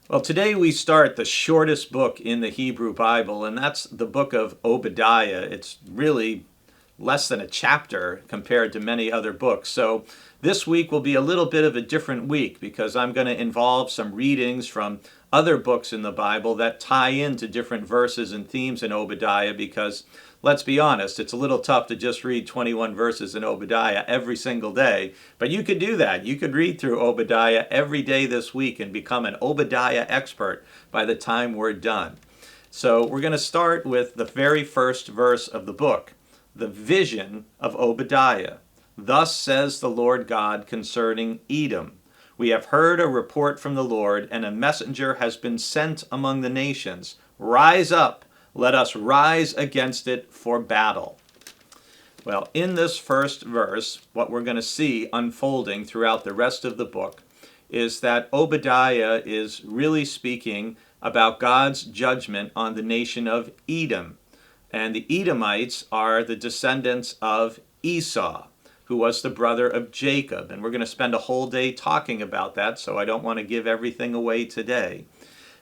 Well, today we start the shortest book in the Hebrew Bible, and that's the book of Obadiah. It's really less than a chapter compared to many other books. So this week will be a little bit of a different week because I'm going to involve some readings from other books in the Bible that tie into different verses and themes in Obadiah because let's be honest, it's a little tough to just read 21 verses in Obadiah every single day, but you could do that. You could read through Obadiah every day this week and become an Obadiah expert by the time we're done. So we're going to start with the very first verse of the book, the vision of Obadiah. Thus says the Lord God concerning Edom. We have heard a report from the Lord, and a messenger has been sent among the nations. Rise up, let us rise against it for battle. Well, in this first verse, what we're going to see unfolding throughout the rest of the book is that Obadiah is really speaking about God's judgment on the nation of Edom. And the Edomites are the descendants of Esau, who was the brother of Jacob. And we're going to spend a whole day talking about that, so I don't want to give everything away today.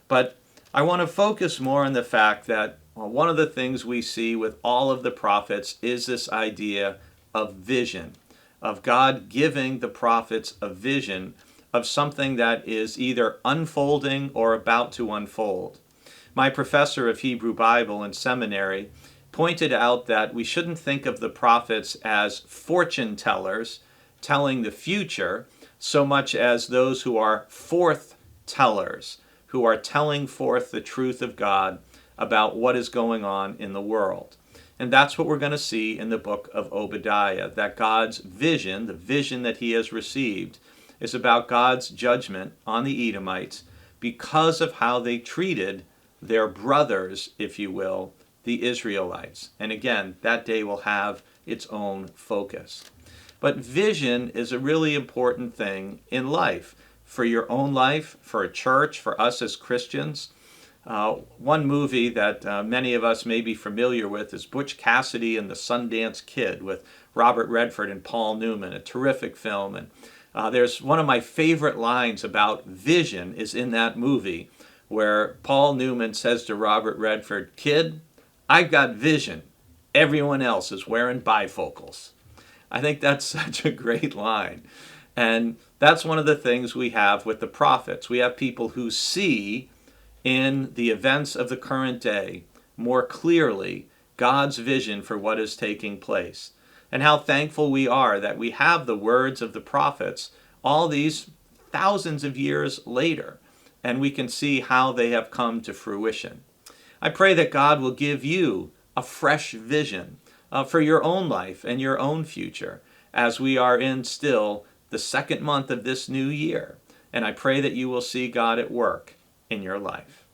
But I want to focus more on the fact that one of the things we see with all of the prophets is this idea of vision, of God giving the prophets a vision of something that is either unfolding or about to unfold. My professor of Hebrew Bible in seminary pointed out that we shouldn't think of the prophets as fortune tellers telling the future so much as those who are forth tellers, who are telling forth the truth of God about what is going on in the world. And that's what we're going to see in the book of Obadiah, that God's vision, the vision that he has received, is about God's judgment on the Edomites because of how they treated their brothers, if you will, the Israelites. And again, that day will have its own focus. But vision is a really important thing in life, for your own life, for a church, for us as Christians. One movie that many of us may be familiar with is Butch Cassidy and the Sundance Kid with Robert Redford and Paul Newman, a terrific film. And there's one of my favorite lines about vision is in that movie where Paul Newman says to Robert Redford, "Kid, I've got vision. Everyone else is wearing bifocals." I think that's such a great line. And that's one of the things we have with the prophets. We have people who see in the events of the current day more clearly God's vision for what is taking place. And how thankful we are that we have the words of the prophets all these thousands of years later, and we can see how they have come to fruition. I pray that God will give you a fresh vision for your own life and your own future as we are in still the second month of this new year. And I pray that you will see God at work in your life.